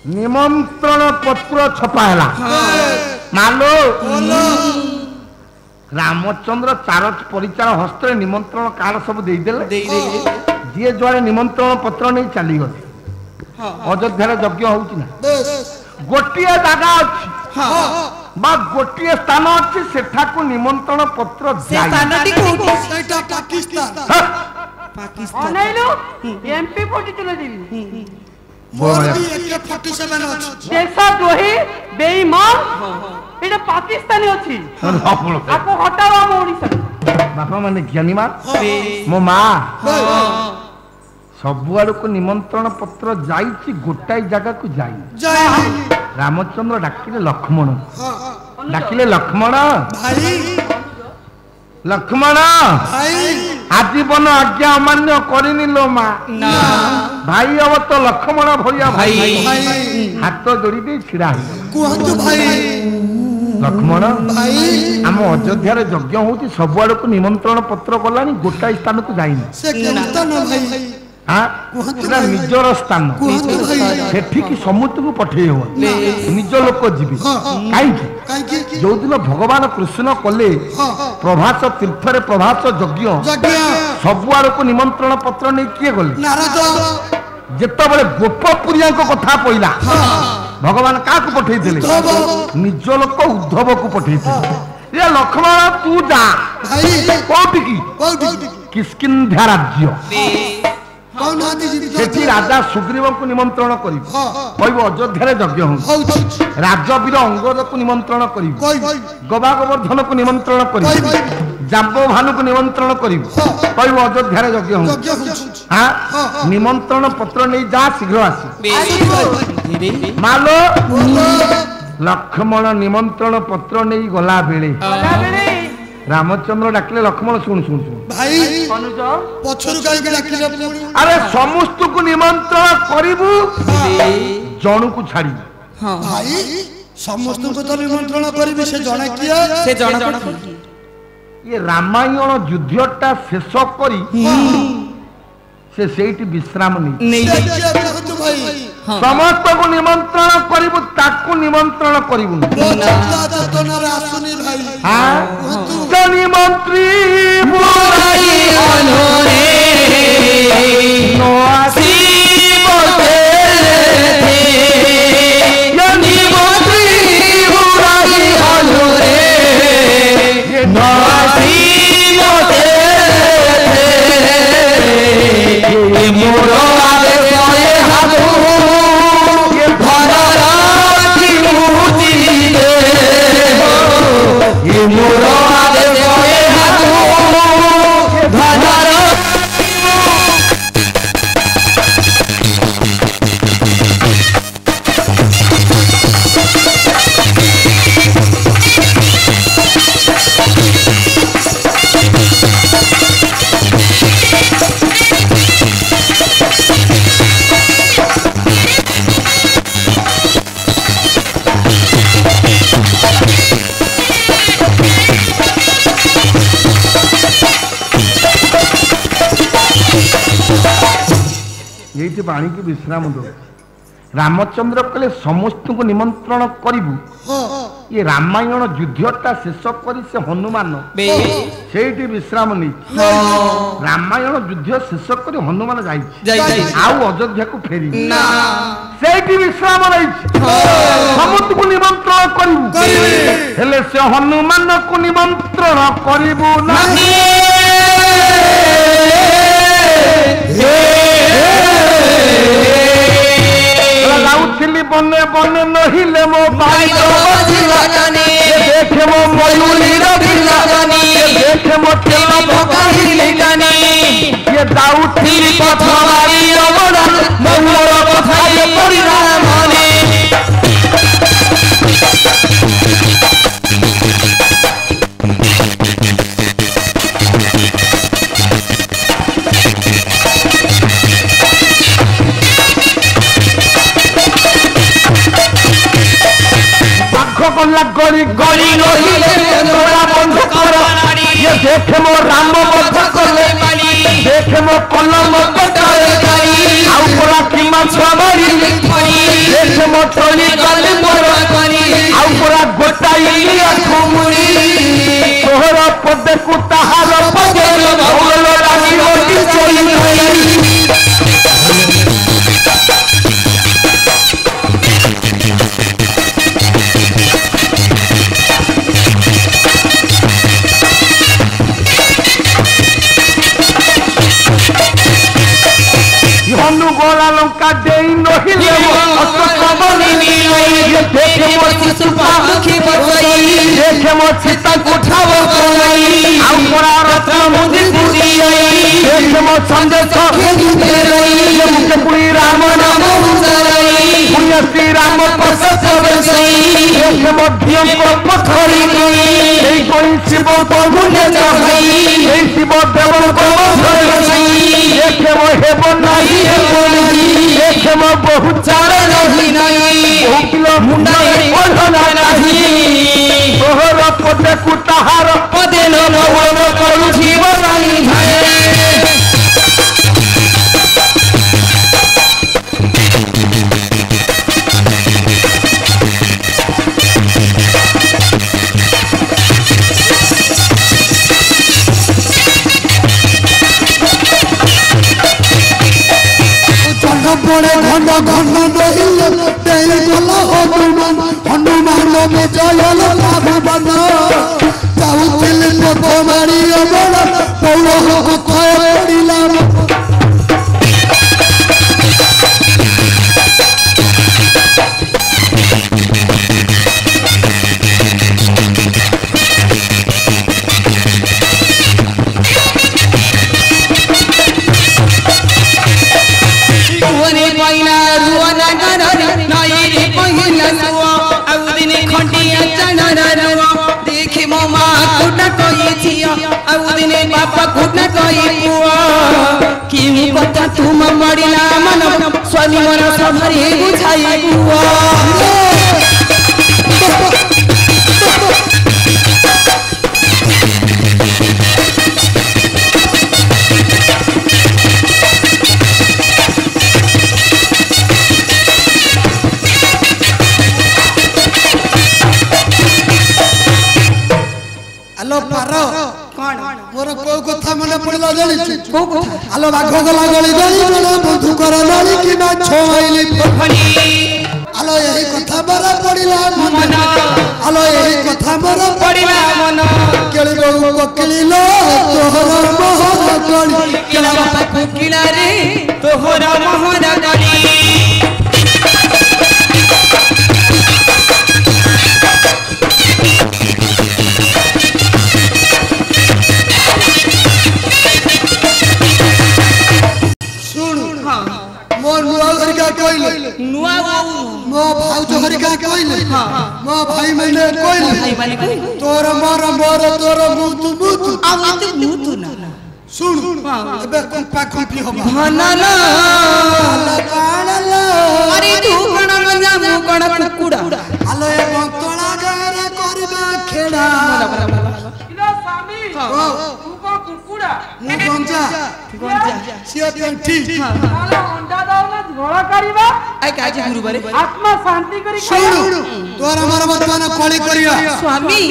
निमंत्रण पत्र छपा है मालो रामचंद्र चार परिचार हस्त निमंत्रण कार्ड सब देदेले जी जुआड़े निमंत्रण पत्र नहीं चली गले अयोध्या यज्ञ होउची ना गोटे जगह अच्छी बा गोटे स्थान अच्छी सेठा को निमंत्रण पत्र एमपी 47 बेईमान एटा पाकिस्तानी अछि आपको हटाओ हम ओडिसा बापा माने ज्ञानी मा मो मां सबुआड़ को निमंत्रण पत्र जाई गोटाई जगह को जाई रामचंद्र डाकिले लक्ष्मण डाकिले लक्ष्मण लक्ष्मण आजीवन आज्ञा अमान्य करनी लो मां भाई अब तो लक्ष्मण भैया भाई हाथ जोड़ी दे छिड़ा लक्ष्मण आम अयोध्या यज्ञ होती सबुआड़ को निमंत्रण पत्र गलानी गोटाई स्थान को जाइनी निजर स्थान सेठिकी समूह को पठे हो निज लोक जीवी कहीं जो दिन भगवान कृष्ण कले प्रभास तीर्थ प्रभास यज्ञ सबुआड़ को निमंत्रण पत्र नहीं किए गले जिते बड़े गोपपुरिया कथा पड़ा भगवान क्या पठे निज लोक उद्धव को पठे ये लक्ष्मण तू जा कौटी किष्किंध्या राज्य सेठी राजा सुग्रीव को निमंत्रण कर अयोध्या यज्ञ हो राजवीर अंगद को निमंत्रण कर गवा गोवर्धन को निमंत्रण कर जाम्बो भानु को निमंत्रण कर अयोध्या यज्ञ हो निमंत्रण पत्र नहीं जा शीघ्र आसी मालो लक्ष्मण निमंत्रण पत्र नहीं गला बेले रामचंद्र डाकिले लक्ष्मण शुण शुण शुण भाई पछरु काहे डाकिले अरे समस्त को निमंत्रण करिबु जणु को छाड़ी हां भाई समस्त को तो निमंत्रण करिबि से जणा किया से जणा ये रामायण युद्धटा शेष करी से सेठी विश्राम नहीं भाई समस्त को निमंत्रण करिबु ताकू निमंत्रण करिबु शनि मंत्री बुराई अनोरे नो आसी बोले थे शनि मंत्री बुराई अनोरे नो आसी बोले थे मोरो आवे सोए हाथू पानी की विश्राम दो रामचंद्र कहले समस्त को निमंत्रण करिबु ये रामायण युद्धटा शेष करी से हनुमान सेठी विश्राम नहीं रामायण युद्ध शेष करी हनुमान जाई आउ अयोध्या को फेरी सेठी विश्राम नहीं समस्त को निमंत्रण करिबु हेले से हनुमान को निमंत्रण करिबु नहीं बने बने नहिले मो भाई देखे मो मयूरी देखे मो तेला भगाही ये दाऊठी पथवारी अमरा मोर कथा ये परिणाम गरी गरी बंध कर ये देखे मो राम बंध कले देखे मो कलम आउ परा कि माछ मारी देखे मो तोली गल मोर करी आउ पूरा गोटाई अखमुरी तोहर पदे को ताहार पदे भौल लागी ओटी चोई हनु गोला लंका देई नहिले असतबनी ये देखे मोर शिशु पाखी बसई देखे मोर सीता उठाव कोई आउ मोरा रत्न मुदी गुदी देखे मोर संदेश फेरई ये मुके पुरी राम नाम उजरई पुण्य श्री राम प्रसाद बसई देखे मोर धियम को पथरी गई এই कोई शिव को मुने जहई এই शिव देव को बसई देखे मोर हेबो नाही देखे मैं बहुत चारे नहीं बहु मुंडा पढ़ना नहीं तोहर पदे कुताहार पदे न करू जीवन जाए बड़े घन घन नहिले तेरे गला हनुमान हनुमान में जयल लाभ बना जाऊ दिल को तुम्हारी अमर पौवा को पड़िला देखी मो माँ कुटा कोई छिया आउदिने बापा कुटा कोई पुआ कि बता तुम मरिला मन स्वामी मोरा सभरी बुझाई पुआ हेलो पारो कोन मोर को कथा मने पड़ला जानि को हेलो बाघ गला गली गली गला बंधु कर लाली कि ना छोइली फनी हेलो यही कथा बरा पड़िला मन हेलो यही कथा बरा पड़िला मन केली गो कोकिलो तोहर मोहर गली केला बापा कोकिला रे तोहर मोहर गली नुआ मो भाऊ जो हरिका कोइले मो भाई मैंने कोइले तोर मोर मोर तोर मुतु मुतु आवाज मुतु ना सुन एबे कंपा कंपी होबा भनला काणला अरे तू कण मजा मु कण कुकुड़ा आलो ए बंतोळा गारे करबा खेड़ा किलो स्वामी तू को कुकुड़ा मु गंजा सिया पेंटी ताला अंडा दाओ ना झोला करिबा आई काजी गुरुबारे आत्मा शांति करी सुन तोर मोर वर्तमान कळी करिया स्वामी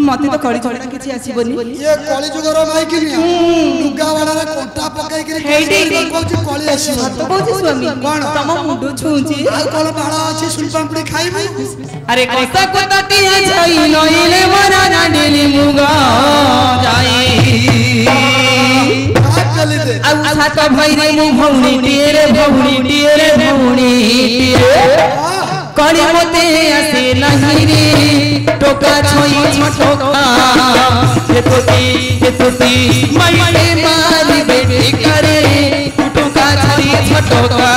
मते तो कळी छोड़ा किछि आसीबनी ये कळी जुगर माई कि लुगा वाला कोंटा पकाई कि हेडी कहू कळी आसीबो तो कहू स्वामी कोन तम मुंडो छुंची आ कोन बाळा अछि सुलपांपड़ी खाइबो अरे कोसा कोताटी जाई नइले मरा ना डेली मुगा जाई चली दे आ सात भाई रे मु भौणी टिरे भौणी टिरे भौणी टिरे कड़ी मते आसे नहीं रे टोका छोई छटोका ये तोती माइटे मारी बेटी करे टोका छोई छटोका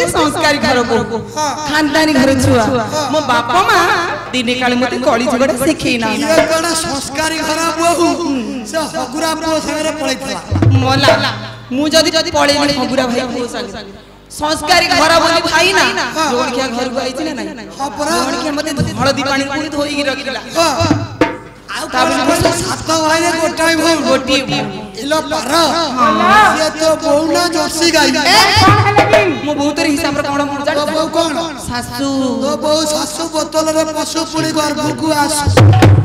संस्कारी घर को खानदानी घर छुआ मो बापा मां दिने काले मते कली जुगड़ सिखैना ये कणा संस्कारी घर बहु से हगुरा पुओ संगे पळैतला मोला मु जदी पळैली हगुरा भाई पुओ संगे संस्कारी घर बोली भाई ना जोणकिया घर को आइछि ना नहीं हां पर जोणकिया मते हळदी पानी पुनी धोई के रखिला ताबे सात भाई ने गोटी इलो पर ये तो बहुना जर्सी गाई कौन है लेकिन मो बहुत रे हिसाब रे कोन मोर जाड बहु कोन सासू तो बहु सासू बोतल रे पशु पुड़ी गर्भ को आस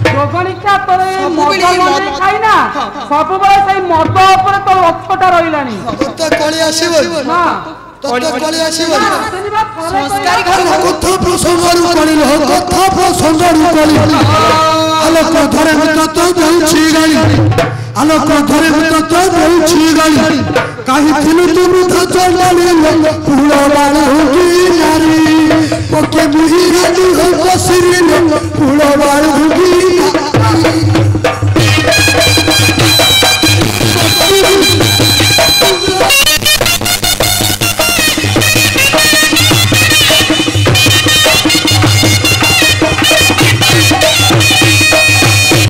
जोगणिका तोरे मद खाई ना सब बळे सही मद ऊपर तो लक्षटा रहिलानी तो कळी आसीबो हां तो कळी आसीबो संस्कारी घर कथा प्रसंगरु कळी हो कथा प्रसंगरु कळी आलोक धरे मत तो जाउछि गाड़ी आलोक धरे मत तो जाउछि गाड़ी काहे थिनु तुम धा चलाली फूल बाण